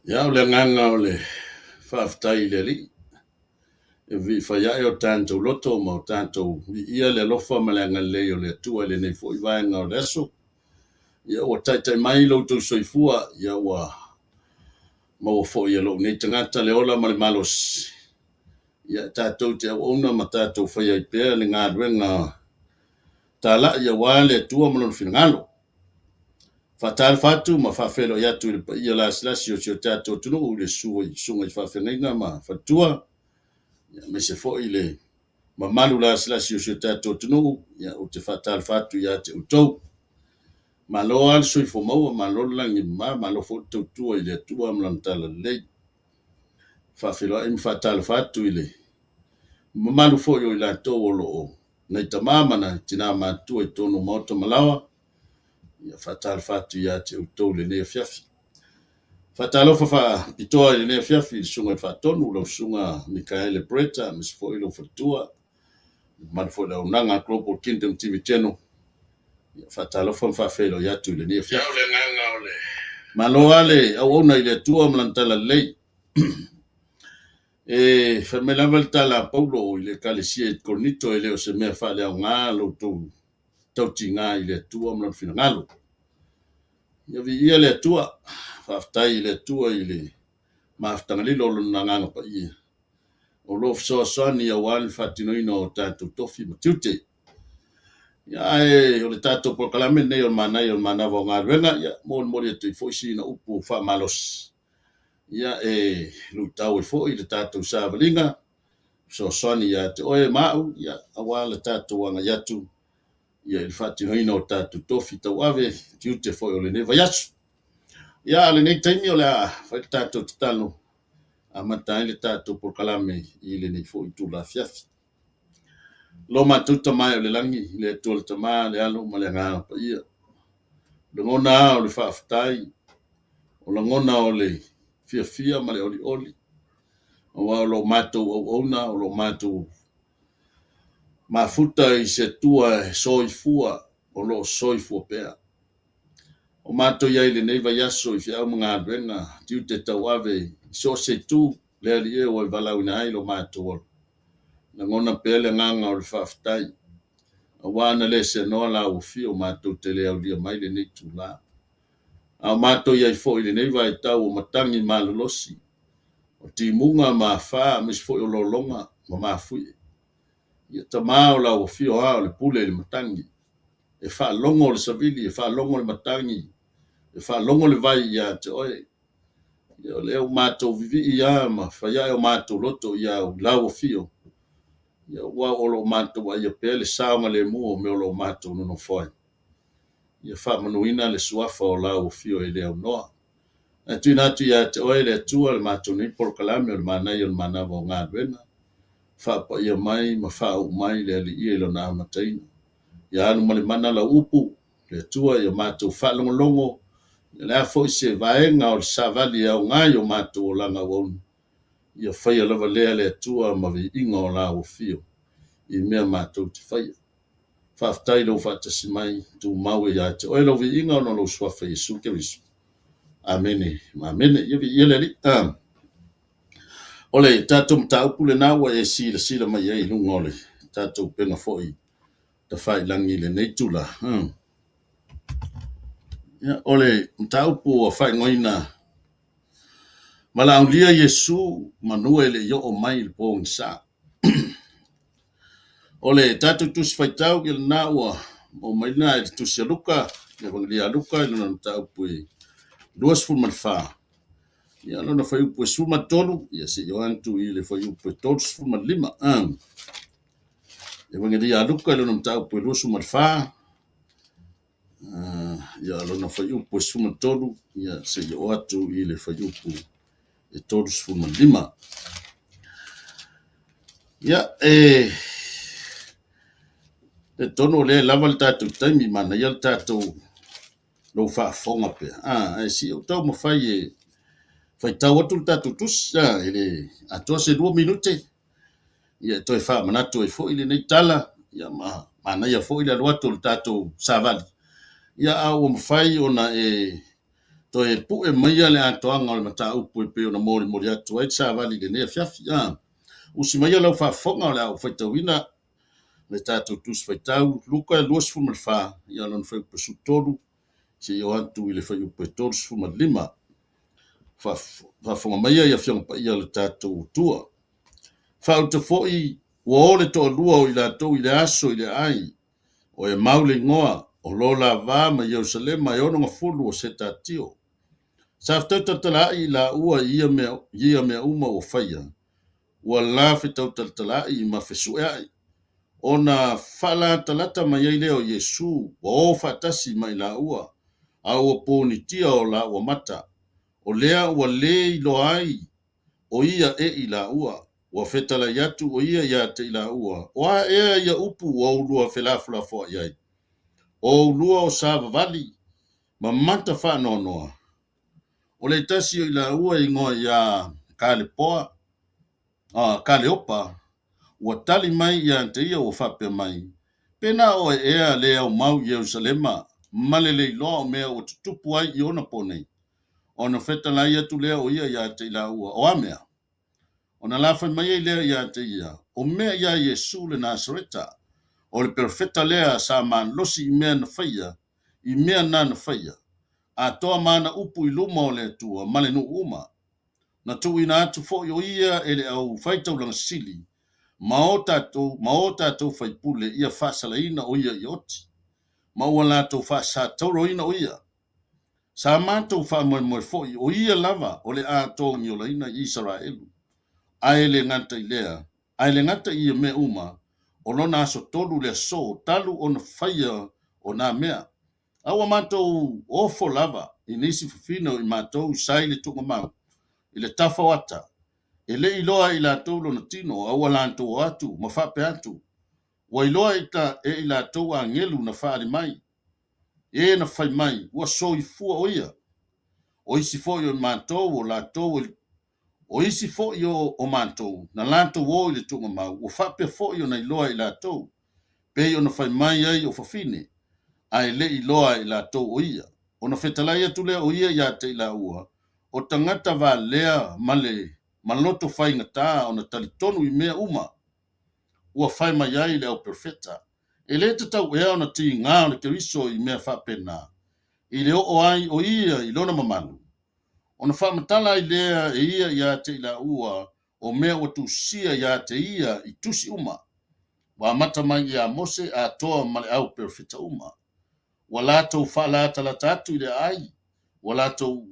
Ya ole nganga ole whaftai le li. E vi whaia o tātou loto ma o tātou. Ia le lofa malanga le o le tua le nei fo i vaenga o leso. Ia ua taitai mai lo tau soifua. Ia ua mau fo ia lo nei tangata le ola ma le malos. Ia tātou te au ona ma tātou whaia i pēr le ngā ruenga. Tā la ia wā le tua malon whingalo. Fatal fatu ma whawhelo ia tu ia la slasi o tio tātou tunu u le sua i sunga i whawhengainga ma fatua. Ia me se fo i le ma malu la slasi o tio tātou tunu ia o te fatal fatu ia te utou. Ma lo al sui fo maua ma lo langi ma lo fo tautua i le tua mlantala lei. Whawhelo im fatal fatu i le. Ma malu fo i o i la tō o lo o. Nei tamamana tina mātua i tonu mauta malawa. Ia fatal fatu ia te utou le nea fiafi. Fatalo fa pitoa i le fiafi sunga fa tonu lo sunga Mikaele Breta mis fo ilo fatua man fo la unanga Global Kingdom TV channel. Fatalo fa felo ya tu le fiafi. Ya le nganga ole. Malo ale au ona ile tua mlantala lei. E fa me la tala Paulo ile kalesia et cornito ile o se me fa le nga lo tu tau tinga ile tua mlan finangalo. Ya vi ia le tua whaftai le tua i le maftangalilo lo nanganga pa ia. O lo fsoasani a wal fatinoina o tātou tofi ma tiute. Ia o le tātou proklame nei o manai o manawa o ngā ruenga. Ia mori atu i foisi na upu wha malos. Ia lutau i foi le tātou sāwalinga. Fsoasani ia te oe mau. Ia awa le tātou wanga yatu. Ia il fatinoina o tātou tofi tau ave. Tiute foi o le neva yasu. Ia le nei taimi o le a whai tātou tatalo a matai le tātou proklame i le nei fo i tū la fiafi. Lo matuta mai o le langi le tōle tamā le alo ma le ngā pa ia. Le ngona o le whaafatai o le ngona o le fia ma le oli oli. O wa o lo mātou au ona o lo mātou mafuta i se tua soifua o lo soifua pēr. O mato iai le nei vai aso i fiau mga adwenga, tiu te tau ave, so se tu, le ali e o i walau ina ai lo mato ol. Na ngona pele nganga o le whaftai. A wana le se noa la u fio mato te le au lia mai le nei tu la. A mato iai fo i le nei vai tau o matangi malolosi. O ti munga ma wha, mis fo i o lolonga, ma mafui. Ia ta mao la u fio hao le pule le matangi. E wha longo le savili, e wha longo le matangi. E wha longo le vai ia te oe. Ia leo mātou vivi ia ma whaia o mātou loto ia o lau o fio. Ia ua o lo mātou a ia pēle saonga le mua me o lo mātou nono foi. Ia wha manuina le suafa o lau o fio e leo noa. E tui natu ia te oe le tua le mātou ni porokalame o le manai o le manawa o ngā duena. Wha pa ia mai ma wha au mai le ali ia ilo nā mataina. Ia anu ma le mana la upu le tua ia mātou wha longo. Le a foi se vaenga o savali au ngai o mātou o langa wonu. Ia whaia lava lea le tua ma vi inga o la o fio. I mea mātou te whaia. Whaftai lo whatasi mai tu maue ia te oe lo vi inga o no lo swafa Jesu ke risu. Amene. Amene. Ia vi ia le li. Ole tātou mta upu le nawa e sila mai e lunga ole. Tātou penga foi. Ta whai langi le neitula. Ia ole mta upu o whai ngoina. Malaulia Yesu manua le yo o mai le pōng sa. Ole tatu tus faitau ke na ua o mai na e tusi aluka, e wangli aluka e luna tau pui duas fulman fa. Ia luna fai upu suma tolu, ia se yo antu i le fai upu tolu fulman lima. E wangli aluka e luna tau pui duas fulman fa. Ia luna fai upu suma tolu, ia se yo atu i le fai upu e tolu fulman lima. Ia e tono le lava le tātou taimi mana ia le tātou lo whaafonga pe. E si o tau mawhai e whai tau atu le tātou tus. E le atua se 2 minute. Ia toi wha manatu e fo i le nei tala. Ia mana ia fo i le aluatu le tātou savali. Ia au o mawhai ona to e pu e mai le atoanga o le mata upu e pe ona mori mori atu ai sa vali le ne fiafi usi mai lau fa fonga le au faitawina le tatou tusi faitau luka e luas fu malfa ia lon fa upu sutolu si o atu i le fa upu tolu fu malima fa fonga mai ia fiong pa ia le tatou tua fa uta foi wo le to lua o ila to i le aso i le ai o e maule ngoa o lola va ma Jerusalem ma ono ngafulu o setatio sa ftata tala i la ua ia me uma o faia wala fitau tala i ma fesuai ona fala talata mai ai leo Yesu o fatasi mai la ua au o ponitia o la ua mata o lea ua le lo ai o ia e i la ua wa fetala yatu o ia te i la ua o a ea ia upu o ulua felafula fo iai o ulua o sava vali ma mata fa nonoa o le tasi o i la ua i ngoa ia kalepoa kaleopa ua tali mai ia te ia o fape mai pena o ea le au mau Jerusalema male le iloa o mea o tutupu ai i ona ponei ona fetala ia tu lea o ia te i la ua o amea ona lafa mai ai lea ia te ia o mea ia Yesu le Nasareta o le perfeta lea sa man losi i mea na faia i mea na faia a toa mana upu i luma o le tua male nu uma na tu ina atu fo yo ia ele au faitau langa sili ma o tatou faipule ia fasalaina o ia i oti ma ua latou faasatauro o ia sa matou faamoemoe foʻi o ia lava o le a togiolaina i Isaraelu ae le gata i lea ae le gata ia me uma o lona aso tolu le aso talu ona faia o na mea aua matou ofo lava i nisi fifina i matou sai le tugamau i le tafa o ata e le iloa i latou lona tino aua latou atu ma faape atu ua iloa i latou agelu na faale mai e na fai mai ua soifua o ia o isi foʻi o matou o latou o isi foʻi o matou na latou o i le tugamau ua faapea foʻi ona iloa i latou pei ona fai mai ai o fafine ae le iloa i latou o ia ona fetalai atu lea o ia iā te ilaua o tagata valea ma loto faigatā ona talitonu i mea uma ua fai mai ai le au perfeta e lē tatau ea ona tigā o le keriso i mea faapena i le oo ai o ia i lona mamalu ona faamatala ai lea e ia iā te ilaua o mea ua tusia iā te ia i tusi uma ua amata mai iā Mose atoa ma le au perfeta uma ua latou faalatalata atu i le ai ua latou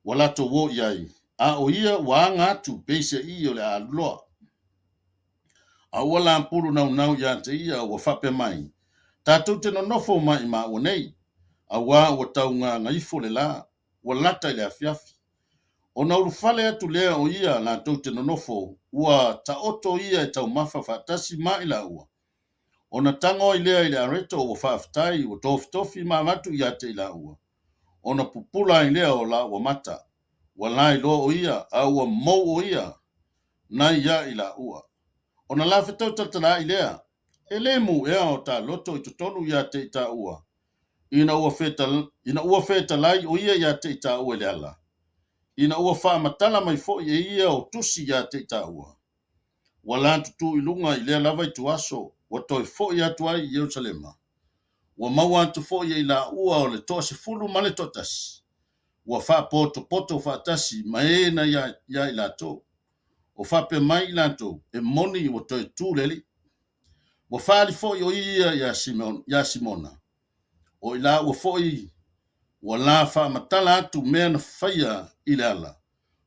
o i ai a o ia ua aga atu peisiaʻi o le aluloa aua lapulu naunau iā te ia ua faapea mai tatou te nonofo mai ma ua nei auā ua taugagaifo le la ua lata i le afiafi ona ulufale atu lea o ia latou te nonofo ua taoto ia e taumafa faatasi ma i laua ona tago ai lea i le areto ua faafetai ua tofitofi mamatu iā te ilaua ona pupula ai lea o la ua mata ua la iloa o ia a ua mou o ia nai ia i laua ona lafetau talatala i lea e lē mu ea o taloto i totonu iā te itaua ina ua fetalai o ia iā te itaua i le ala ina ua faamatala mai foʻi e ia o tusi iā te itaua ua la tutu i luga i lea lava i tuaso ua toe foʻi atu ai i Ierusalema ua maua atu foʻi ai laʻua o le toʻasefulu ma le toʻatasi ua faapotopoto faatasi ma ena ia i latou o faapea mai i latou e moni ua toe tuleli ua faali foʻi o ia iā Simona o i la ua foʻi ua la faamatala atu mea na faia i le ala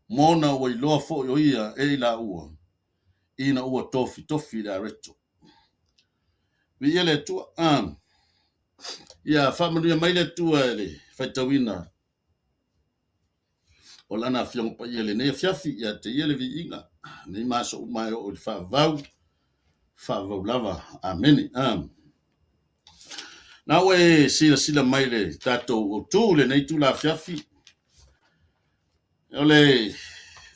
mona ua iloa foʻi o ia e i laʻua ina ua tofitofi i le areto viia le atua ia faamanuia mai le atua e le faitauina o lana afioga paia lenei afiafi iā te ia le viiga nei masoʻu mai o le faavau lava amene na ua silasila mai le tatou autū lenei tulafiafi o le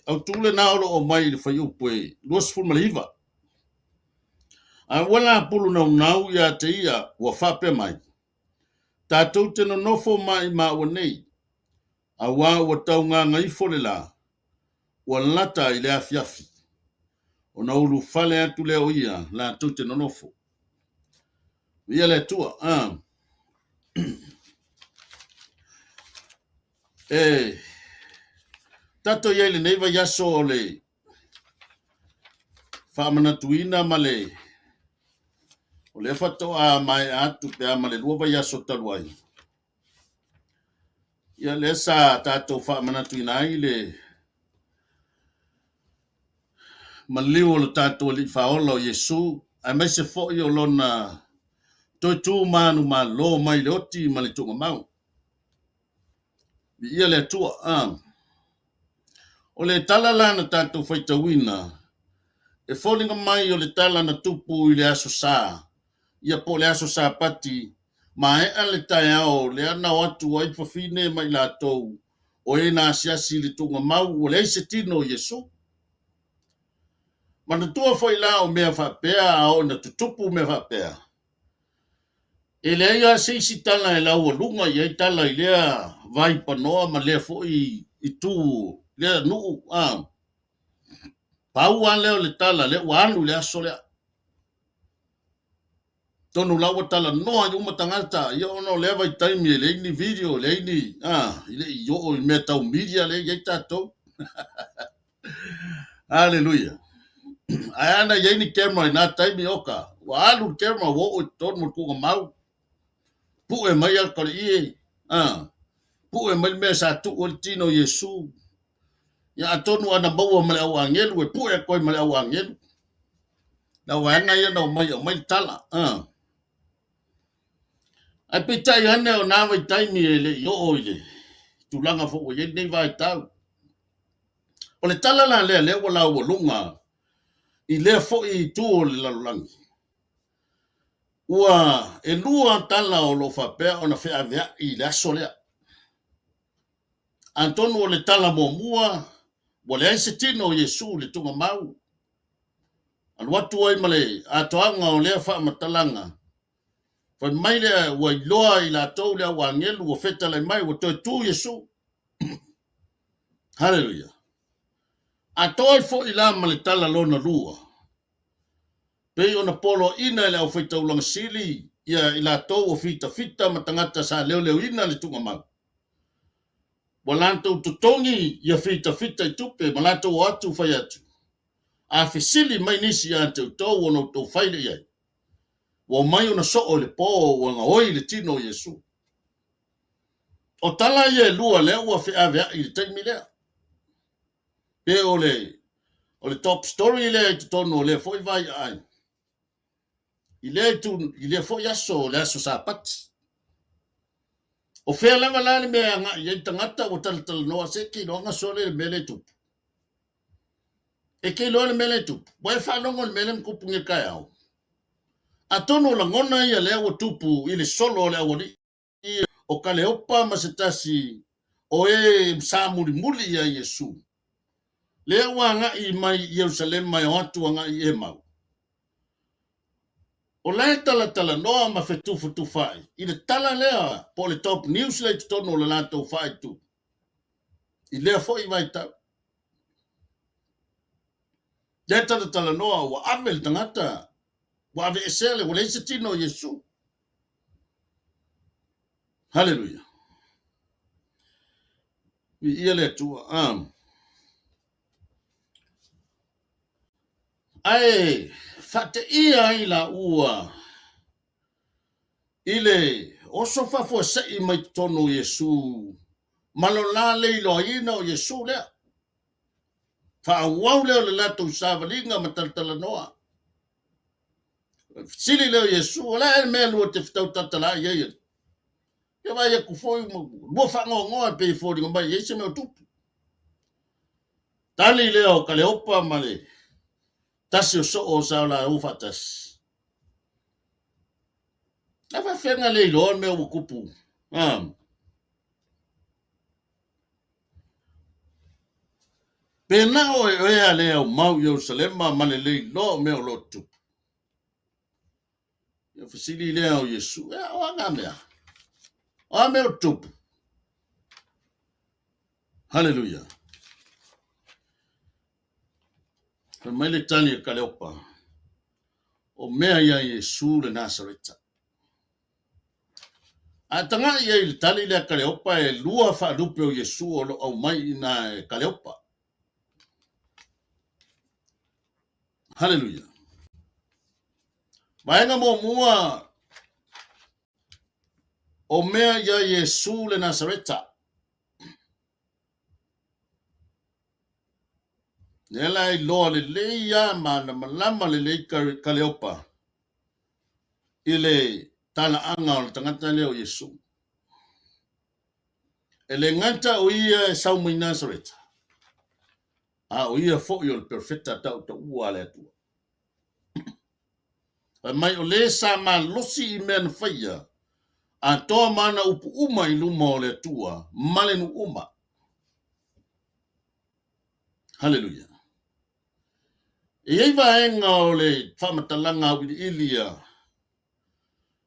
autū lenā o loo mai i le faiupu e 25 a ua lapulu naunau iā te ia ua faapea mai Tātou te no nofo mai ma o nei. A wā o tau ngā ngai fole la. O lata i le afiafi. O na ulu fale atu le o ia la tau te no nofo. Ia le tua. Tato ia le neiva yaso o le whaamana tuina ma le o le whatoa mai atu pe ama le luova yaso taluai. Ia le sa tato whaamana tuina ai le maliu o le tato li whaola o Yesu. Ai mai se fo i o lona toi tū manu ma lo mai le oti ma le tunga mau. Ia le tua. O le tala lana tato whaitawina. E fōlinga mai o le tala na tupu i le aso sā. Ia po le aso sā pati. Ma e ale tai ao le ana watu wa ipawhine mai la tou. O e nā siasi le tunga mau o le se tino Yesu. Mana tua foi la o mea whapea o na tutupu mea whapea. E le ia se isi tala e lau o lunga i e tala i lea vai panoa ma lea fo i tu lea nuu. Pau an leo le tala le wanu le aso lea. Tonu lau tala noa i umatangata i ono le vai taimi le ini video le ini ile i o i mea tau media le i tato. Hallelujah. Ayana i ni camera na taimi oka. Walu camera wo o tonu mo kunga mau. Pu e mai al kore ie. Pu e mai mea sa tu o tino Yesu. Ya atonu ana bawa male au angelu e pu e koi male au angelu. Na wanga ia no mai tala. Ai pita i hane o nā vai taimi e le i o ile. Tulanga fo o ye nei vai tau. O le tala la le wala o lunga. I le fo i tu o le lalulangi. Ua e lua tala o lo whapea o na whea vea i le aso lea. Antonu o le tala mo mua. Wa le aise tino o Yesu le tunga mau. An watu ai male atoanga o lea wha matalanga. Fa mai le wa loa i la tau le wa ngelu o feta le mai o toi tu Yesu. Hallelujah. A toi fo i la male tala lona lua. Pe ona polo ina le au feta ulang sili ia i la tau o fita matangata sa leo ina le tunga mau. Walanto tutongi ia fita i tupe malato o atu fai atu. A fisili mai nisi ante tau ono tau faile iai. Wa mai ona so o le po o nga oi le tino Yesu. O tala ia lua le ua fe ave i le taimi lea. Pe o le top story le i tono le foi vai ai. I le foi aso le aso sa pati. O fea langa lani me anga i tangata o tal noa se ki noa sole le mele tupu. E ke loa le mele tupu. Wai whanongo le mele mkupunge kai au. A tono la ngona ia le awa tupu i le solo le awa li. O ka le opa masetasi o e msamuri muli ia Yesu. Le awa nga i mai Yerusalem mai o atu nga i e mau. O lai tala noa ma fetufu tu fai. I le tala lea po le top news le tono le lato fai tu. I lea fo i vai tau. Le tala noa wa avel tangata. Wa ave esele wa leise tino Yesu. Hallelujah. Ia le tua. Ai, fate ia i la ua. Ile, oso fafo se i mai tono Yesu. Malona le ilo ina o Yesu lea. Fa wau leo le lato usavalinga mataltala noa. Sili leo Yesu, la e mea lua te fitau tatala i eia. Ia vai e kufoi, lua whango ngoa pe i fōringa mai, eise mea tupu. Tali leo ka le opa male. Tasi o so o sao la ufatas. Afa whenga le ilo mea wakupu. Pena o e ea leo mau Yerusalema male le ilo mea lotu. Ia fasili leo Yesu. Ea wanga mea. Ame o tupu. Hallelujah. Mai le tali e kaleopa. O mea ia Yesu le Nasareta. A tanga ia i le tali le kaleopa e lua whaalupe o Yesu o lo au mai ina e kaleopa. Hallelujah. Vaenga mo mua o mea ia Yesu le Nasareta. Nela i loa le leia ma na malama le lei kaleopa. Ile tala anga o le tangata leo Yesu. Ele nganta o ia e sau mai Nazareth. A o ia fo i o le perfecta tau ta ua le atua. Mai o le sa ma losi i mea na whaia. A toa mana upu uma i luma o le atua. Male nu uma. Hallelujah. E ei vaenga o le whamatalanga o ilia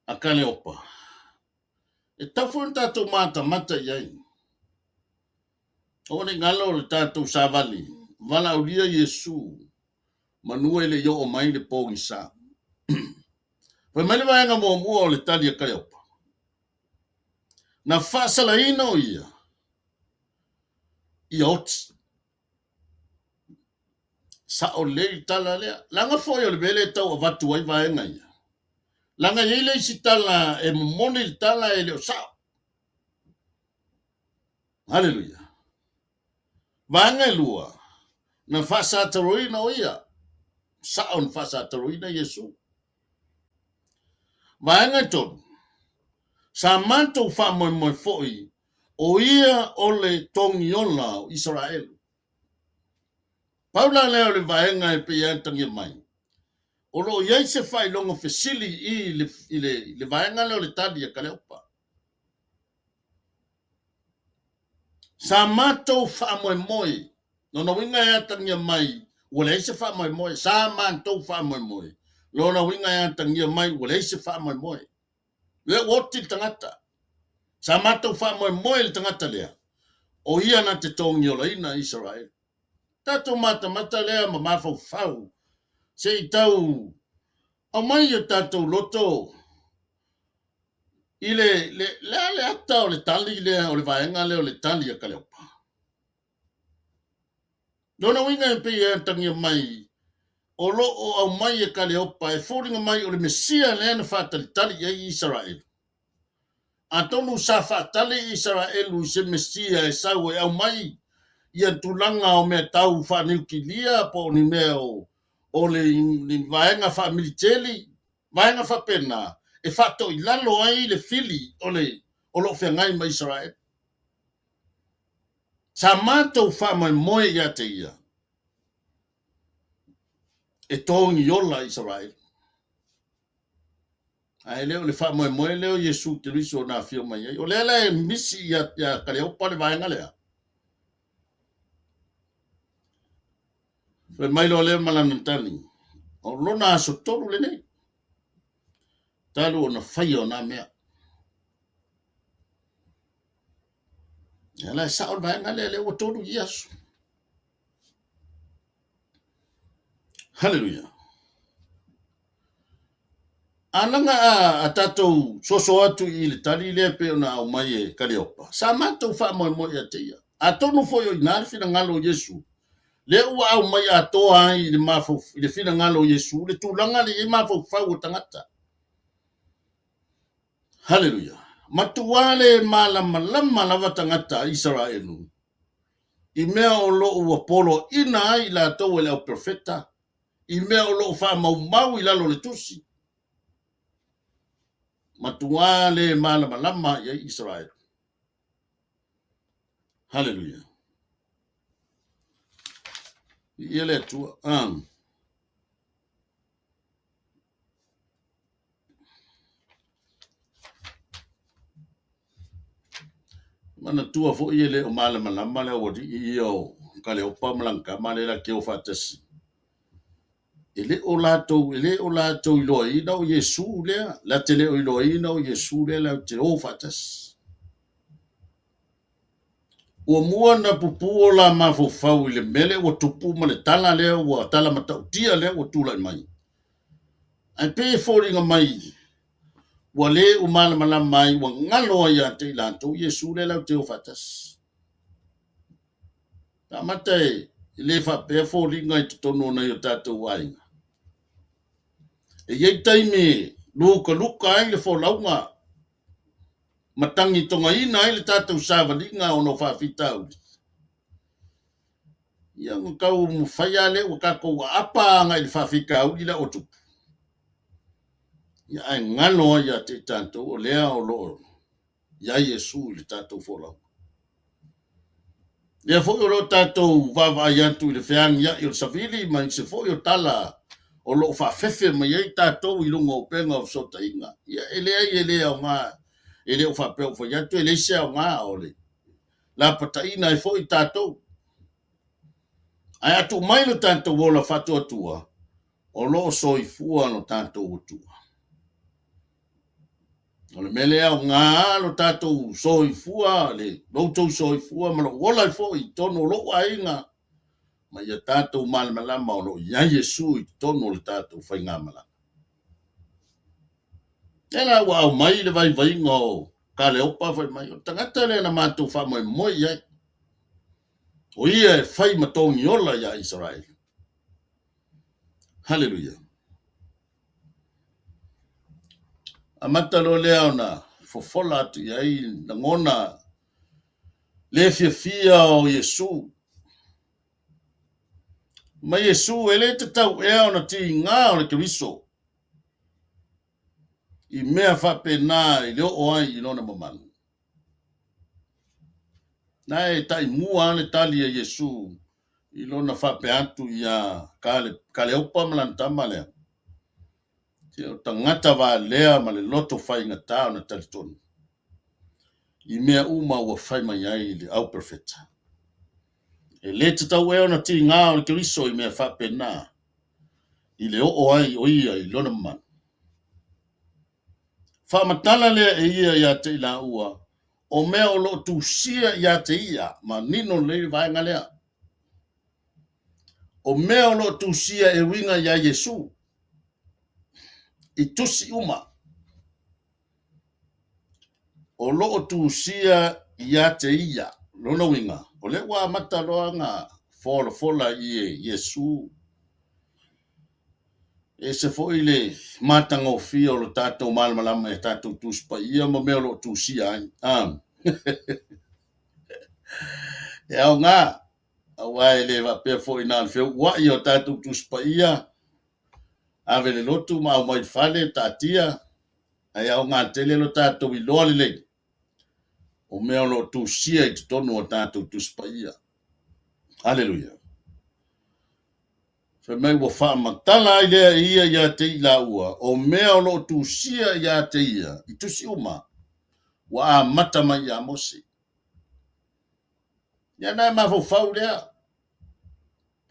a kale opa. E tawhun tātou mata iai. O ne ngalo le tātou savali. Vala o lia Yesu. Manua le yo o mai le pōngi sa. Poi mai le vaenga mua o le tali a kale opa. Na whaasala ina o ia. I oti. Sa o le tala lea. Langa foi o le vele tau a vatu ai vaenga ia. Langa ile isi tala e mone le tala e leo sao. Hallelujah. Vaenga e lua. Na whaasa taroina o ia. Sao na whaasa taroina Yesu. Vaenga e tonu. Sa manto wha moi foi. O ia o le tongi ona o Israel. Paula leo le vaenga e pe iantangi mai. O lo iai se fai longo fesili i le vaenga leo le tadi a kaleopa. Sa mato wha moi. No na winga iantangi mai. Wale se wha moi. Sa mato wha moi. Lo na winga iantangi mai. Wale se wha moi. Le woti tangata. Sa mato wha moi le tangata lea. O ia na te tongi o laina Israel. Tato mata lea ma mafau fau. Se i tau. O mai o tato loto. Ile le ata o le tali lea o le vaenga leo le tali a kaleopa. Dona winga e pe e tangia mai. O lo o au mai e kaleopa e fōringa mai o le mesia lea na whātali tali e Israel. A tonu sa whātali Israel se mesia e sau e au mai. Ia tulanga o mea tau whanau ki lia po ni mea o le vaenga wha militeli, vaenga wha pena, e whato i lalo ai le fili o lo whiangai ma Israel. Sa mātou wha mai moe ia te ia. E tōngi ola Israel. Ai leo le wha mai moe leo Yesu te riso na whio mai ai. O lea e misi ia kare opa le vaenga lea. Fe mai lo le malana tani. O lona aso toru le nei. Talu o na whai o na mea. Ela sa o vaenga le o toru i aso. Hallelujah. Ananga a tatou soso atu i le tali le pe ona au mai e kaleopa. Sa matou wha moi a te ia. A tonu foi o inari fina ngalo Yesu. Le ua au mai a toa ai i le mafau, i le fina ngalo Yesu. Le tūlanga le i mafau whau o tangata. Hallelujah. Matuale malama lava tangata Israelu. I mea o lo ua polo ina ai la tau ele au perfecta. I mea o lo wha mau i lalo le tusi. Matuale malama i Israel. Hallelujah. Ele tua. Mana tua fo ele o malama le o di o kale o pamlanka male la ke o fatasi. Ele o lato i loa ina o Yesu lea. La tele o i loa ina o Yesu lea la te o fatasi. ua mua na pupu o la mafofau i le mele ua tupu ma le tala lea ua tala matautia lea ua tulai mai. Ai pe fōringa mai, ua le umala malama mai ua ngalo ai ate i lantou Iesu le lau te o fatas. Ta mata i le whapea fōringa i tutono na i o tātou wainga. E iei taimi luka ai le fōlaunga, matangi tonga ina ai le tātou sāwalinga o no whawhitau. Ia ngakau mwhaya le ua kako ua apa ngai le whawhikau i la o tupu. Ia ai ngalo ai a te tātou o lea o loo. Ia Iesu i le tātou fōlaunga. Ia fo o lo tātou vava ai atu i le whiang ia i o savili ma i se fo o tala o lo whawhewhe ma iei tātou i lunga o penga o sota inga. Ia ele o ngā, ele o whapeo fo iatu ele se o ngā o le. La pataina i fo i tātou. Ai atu mai no tātou o la whatu atua o lo soifua no tātou atua. O le mele au ngā lo tātou soifua le loutou soifua ma lo wola i fo i tono lo ainga. Ma ia tātou malama o lo ia Iesu i tono le tātou whai ngā malama. Ela ua au mai le vai ngō ka le opa whai mai. O tangata le na mātou wha moi iai. O ia e whai matongi ola ia Israel. Hallelujah. Amata lo lea ona fofola atu iai na ngona le fia o Iesu. Ma Iesu ele te tau ea ona ti ngā o le kiriso. I mea whapena i leo oai i lona mamanu. Nai tai mua le tali a Iesu i lona whape atu ia ka le opa malantama lea. Te o tangata wa lea ma le loto whai ngata o na talitonu. I mea uma ua whai mai ai le au perfeta. E le te tau eo na ti ngā o le kiriso i mea whapena i le o ai o ia i lona mamanu. Whamatala lea e ia te ila ua o mea o lo tu sia ia te ia ma nino le vaenga lea. O mea o lo tu sia e winga ia Iesu. I tusi uma. O lo tu sia ia te ia. Lona winga. O le wa mata loa ngā fola i Iesu. E se fo i le matanga o fia o lo tātou malama e tātou tuspa ia ma mea o lo tu sia ai. E au ngā. Awai le va pe fo ina fe wa i o tātou tuspa ia. Ave le lotu ma o mai fale tatia. Ai au ngā tele lo tātou i loa le. O mea lo tu sia i tonu o tātou tuspa ia. Hallelujah. Fe mei wa wha matala i lea ia te ila ua. O mea lo tu sia ia te ia. I tusi uma. Wa a mata mai a Mose. Ia nai mawhau lea.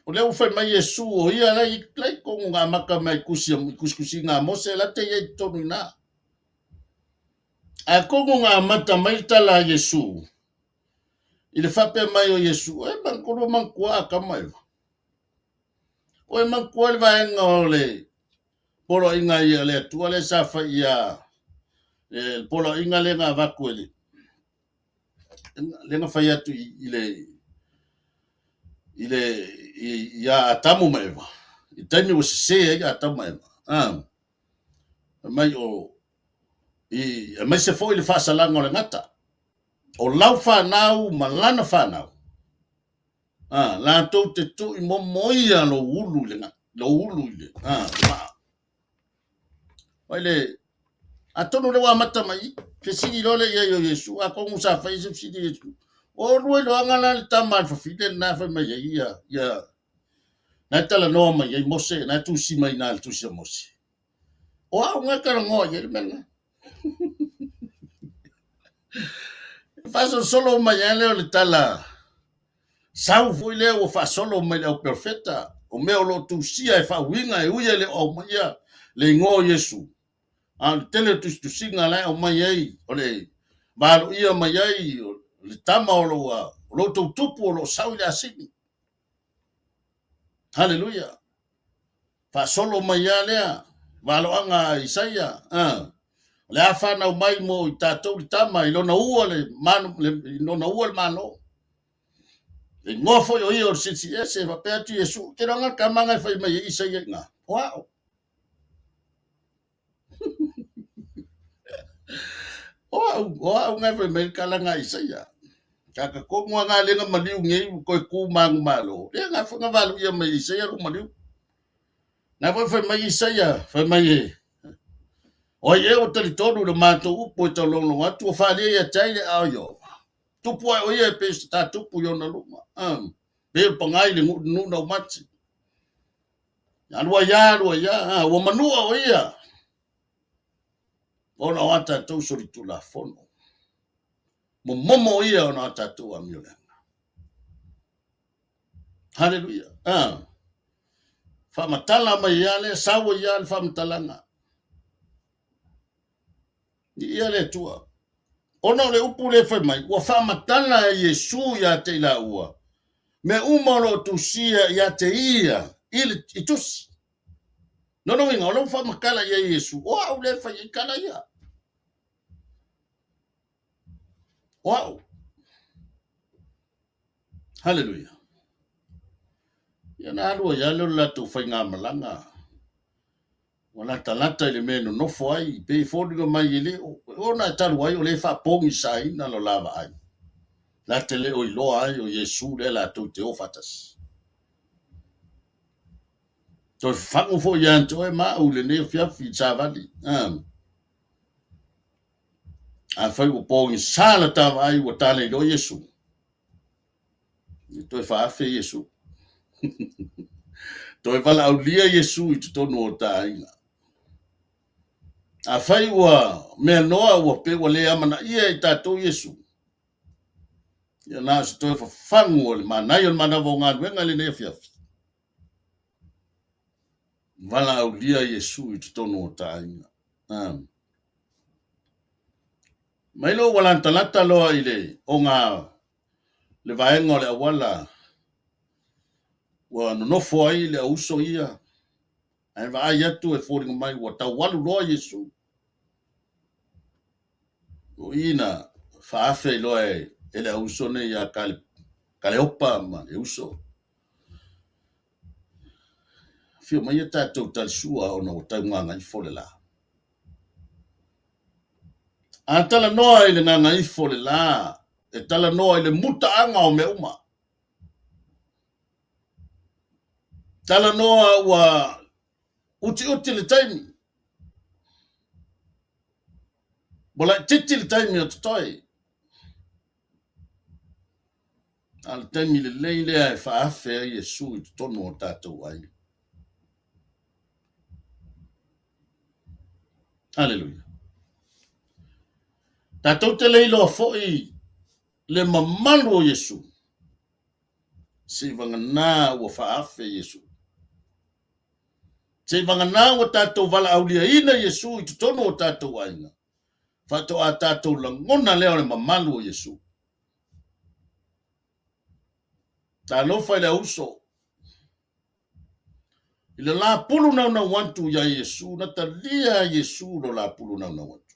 O leo whai mai Iesu o ia lai kongu ngā maka mai kuskusi ngā Mose la te iei tonu nā. A kongu ngā mata mai tala Iesu. I le whape mai o Iesu. E mankoro mankua a kamaiwa. O e mankua le vaenga o le polo inga ia le atua le safa ia. Polo inga le ngā vaku ele. Le ngā whai atu ia atamu maewa. I taimi o se ia atamu maewa. Mai o mai se foi le whaasalanga o le ngata. O lau whanau ma lana whanau. La tau te tu i momoia lo ulu le ngata. Lo ulu le. Wai le atono le wa mata mai. Fesiri lole ia yo Yesu. A kongu sa whaise fesiri Yesu. O rue lo angala le tamal fafide na fa mai ia. Na tala no mai ia Mose na tu si mai na tu si Mose. O au ngaka ngo ia le mena. Faso solo mai ele le tala. Sau foi le o fa solo mai le perfetta. O me lo tu sia e fa winga e uia le o mai le ngo Yesu. An tele tu singa le o mai ai o le ba ia mai ai le tama o lo tupu lo sau le asini. Haleluya. Fa solo mai lea. Valo anga Isaia. Le afana mai mo tatou tama i lona ua le manu le lona ua le mano. E ngofo yo i o sisi ese va pe atu Yesu. Ke ranga kamanga fai mai Isaia nga. Wow. Wow, ngai fai mai kalanga Isaia. Kaka ko mo nga le nga maliu ngai ko ku mang malo. Le nga fa nga valu ia mai Isaia ro maliu. Na fai mai Isaia, fai mai o ye o tali tonu le mato upo to longo atu fa le ya tai le ayo. Tupu o ye pe sta tupu yo na luma. Be pangai le nu na mati. Ya wo manua o ia. Ona wata to sori tu la fono. Mo momo ia ona wata tu amile. Hallelujah. Fa matala mai yale sawo yale fa matalanga. Ia le tua. Ona le upu le fai mai. Wa fa matala Yesu ya te la ua. Me umaro tu sia ya te ia. Ili itusi. Nono winga. Ono fa makala ya Yesu. Wow le fai ikala ya. Wow. Hallelujah. Ya na alua ya le la tu fai ngā malanga. Wala talata ile meno nofo ai. Pe fōringa mai ile. Ona taru ai o le fa pongi sai na lo lava ai. La te leo i loa ai o Yesu le la tau te ofatas. Toi whangu fo i anto e mau le neo fiafi tāwali. A whai o pōngi sāla tawa ai o tāle i lo Yesu. Toi whaafe Yesu. Toi wala au lia Yesu i te tonu o tā inga. A whai ua mea noa ua pe wa le amana ia i tātou Yesu. Ia nā se toi whangu o le manai o le manawa o ngā ruenga le neo fiafi. Wala au lia Yesu i te tonu o tā inga. Mailo wala talata loa ile o ngā le vaenga o le awala wa nonofo ai le uso ia. Ai va ai atu e fōringa mai wa tau walu loa Yesu. O ina whaafe loa e le uso ne ia kale opa ma le uso. Fio mai e tātou tarisua o na o tau ngā ngai fole la. A tala noa i le ngā ngai fole la. E tala noa i le muta anga o me uma. Tala noa wa uti le taimi. Bola titi le taimi o tutoi. Al taimi le leile ai whaafe a Yesu i tono o tātou ai. Hallelujah. Tātou te leilo a foi le mamalu o Yesu. Se vangana ua whaafe Yesu. Se vangana ua tātou wala aulia ina Yesu i tono o tātou ainga. Fato a tātou langona leo le mamalu o Yesu. Tā lofa i le uso. I le la pulu na wantu ya Yesu. Na ta lia Yesu lo la pulu na wantu.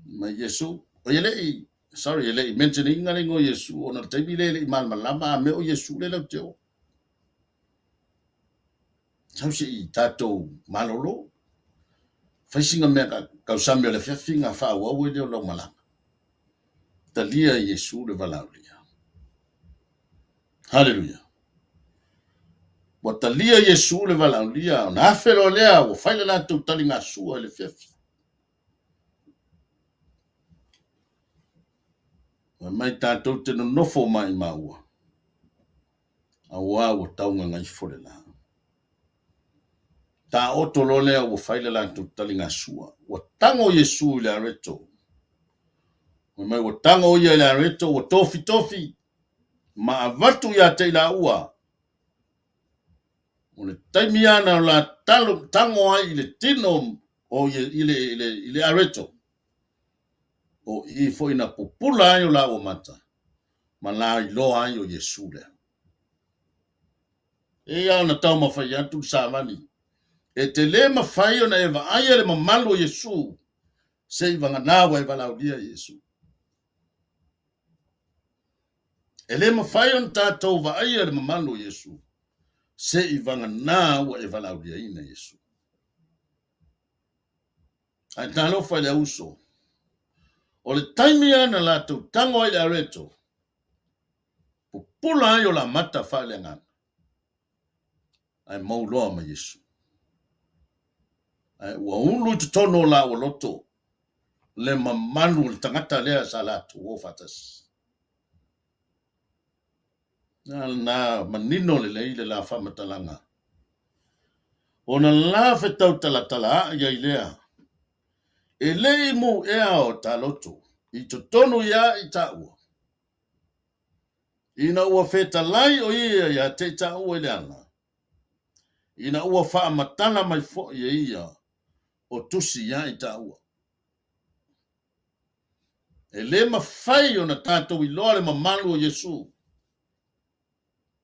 Ma Yesu. O yelei. Sorry, yelei. Mention inga ringo Yesu. O na taibi le imal malama. Me o Yesu le lau teo. Sau si i tātou malolo. Whaisinga mea kau samio le whiawhinga whaawawe leo lau malama. Ta lia Yesu le walau lia. Hallelujah. Wa ta lia Yesu le walau lia. Na hafelo lea o whaile la tau tali ngā sua le whiawhi. Mai tātou te nofo mai maua. Awa o taunga ngai fore la. Ta oto lo lea o whaile la tau tali ngā sua. Wa tango Yesu le areto. Mai o tango ia le areto o tofi. Ma avatu ya te la ua. O le taimiana la tango ai le tino o ile areto. o i fo ina pupula ai o la o mata. Ma la I loa ai o Yesu le. E au na tau mawhai atu sāwani. E te le mawhai o na e vaaya le mamalo o Yesu. Se I vanga nāwa e valaudia Yesu. E le mawhai o na tātou vaaya le mamalo o Yesu. Se I vanga nāwa e valaudia ina Yesu. Ai tālo whai le uso. O le taimi ana lātou tango ai le areto. Pupula ai o la mata whai le ngana. Ai mauloa ma Yesu. Ai ua ulu tu tono la o loto. Le mamanu le tangata lea sa latu o fatas. Na manino le leile la whamatalanga. O na la whetau talatala ia I lea. E lei mu ea o ta loto. I to tonu ia I ta ua. Ina ua whetalai o ia te ta ua le ana. Ina ua whaamatala mai fo ia o tusi ia I ta ua. E le mawhai o na tātou I loa le mamalu o Yesu.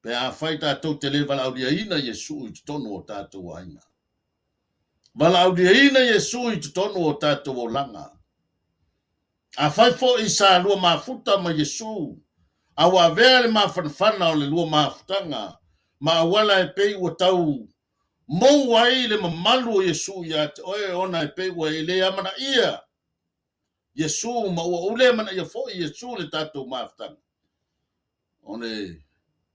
Pe a whai tātou te le vala audia ina Yesu I tonu o tātou aina. Vala audia ina Yesu I tonu o tātou o langa. A whai fo I sa lua mafuta ma Yesu. A wa vea le mawhanwhana o le lua mafutanga. Ma awala e pei ua tau. Mou ai le mamalu o Yesu ia te oe ona e pei ua e le amana ia. Yesu ma ua ule mana ia fo I Yesu le tātou mafutanga. One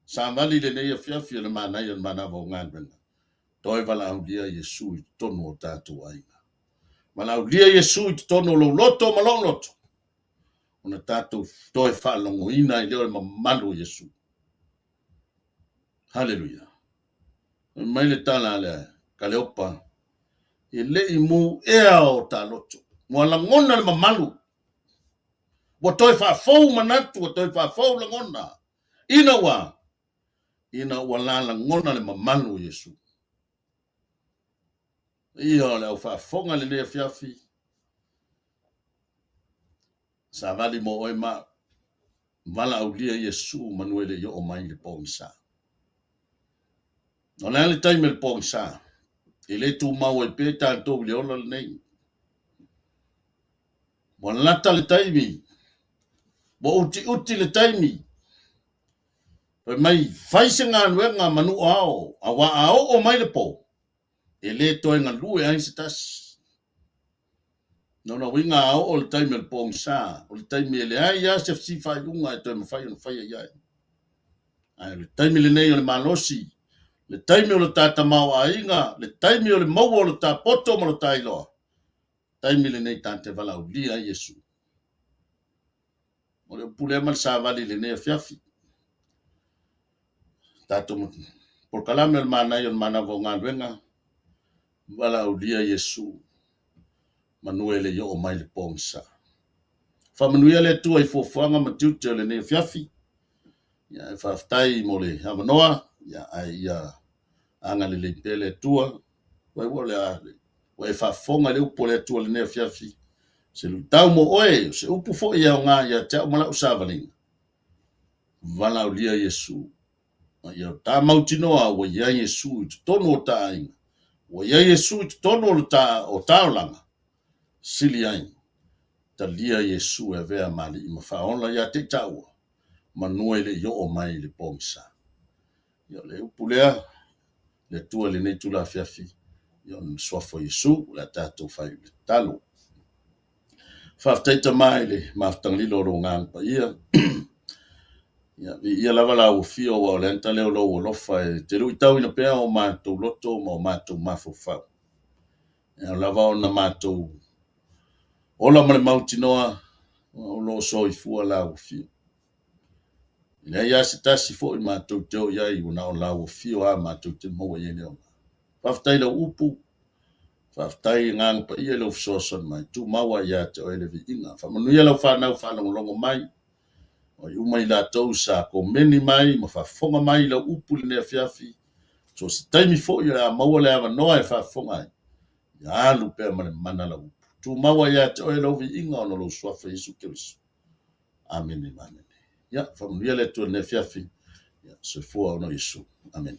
Samali le nei fiafia le mana ia mana vo ngandena. Toi vala audia Yesu I tonu o tātou aina. Vala audia Yesu I tonu lo loto ma lo loto. Ona tātou toi whalongo ina I leo le mamalu Yesu. Hallelujah. Mai le tala le kaleopa. E le I mu ea o tā loto. Mua langona le mamalu. Wa toi whafou manatu, wa toi whafou langona. Ina ua la ngona le mamalu o Yesu. Ia le au whafonga le lea fiafi. Sa vali mo oi ma. Vala au lia Yesu manuele yo o mai le pongsa. O le taime le pongsa. E le tu mau e pe tātou le ola le nei. Mo lata le taimi. Mo uti le taimi. Mai faise ngā nuenga manu ao. Awa ao o mai le po. E le toi ngā lue ai se tas. Nona winga ao o le taimi le pongsa. O le taimi le ai ya se fsi fai unga e toi mawhai on fai ai ai. Ai le taimi le nei o le malosi. Le taimi o le tata mau a inga. Le taimi o le mau o le ta poto mo le ta iloa. Taimi le nei tante vala u lia Yesu. O le pule mal sa vali le nei fiafi. Tato mo. Por kalame le mana yon mana vo ngā wenga. Vala u lia Yesu. Manuele yo o mai le pongsa. Whamanuia le tua I fofuanga matiute o le nei fiafi. Ia e whaftai mo le hamanoa. Ia ai ia anga le pele tua. Wai wole a wai whafonga le upo le tua le nei fiafi. Se lu tau mo oe. Se upu fo ia o ngā ia te au mala usavalinga. Vala u lia Yesu. Ia tā mautinoa wa ia Yesu I tono o tā inga. Wa ia Yesu I tono o tā o langa. Sili ai. Ta lia Yesu e vea mali I mawhaonla ia te taua. Manua le yo o mai le pongsa. Ia le upulea. Le tua le nei tula fiafi. Ia swafo Yesu. La tātou whai le talo. Whaftaita mai le maftanglilo ro ngangpa ia. Ia lava la o fio wa le anta leo lo o lofa e te rui tau ina pea o mātou loto ma o mātou mafofau. Ia lava o na mātou ola male mautinoa o lo soifua la o fio. Ia ia se tasi fo I mātou teo ia I una o la o fio a mātou te maua ia leo. Whaftai la upu. Whaftai ngangpa ia lo fisoson mai. Tu maua ia te oele vi inga. Whamanuia lau whanau whanau mai. O I umai la tau sa ko meni mai, ma whafonga mai la upu le nea fiafi. So si taimi fo I a maua le awa noa e whafonga ai. Ia alu pēr mane mana la upu. Tu maua ia te oe lau vi inga ona lo suafa Yesu Kirisu. Amen. Amen. Ya, familia le tu ne fiafi. Ya, se fua ona Yesu. Amen.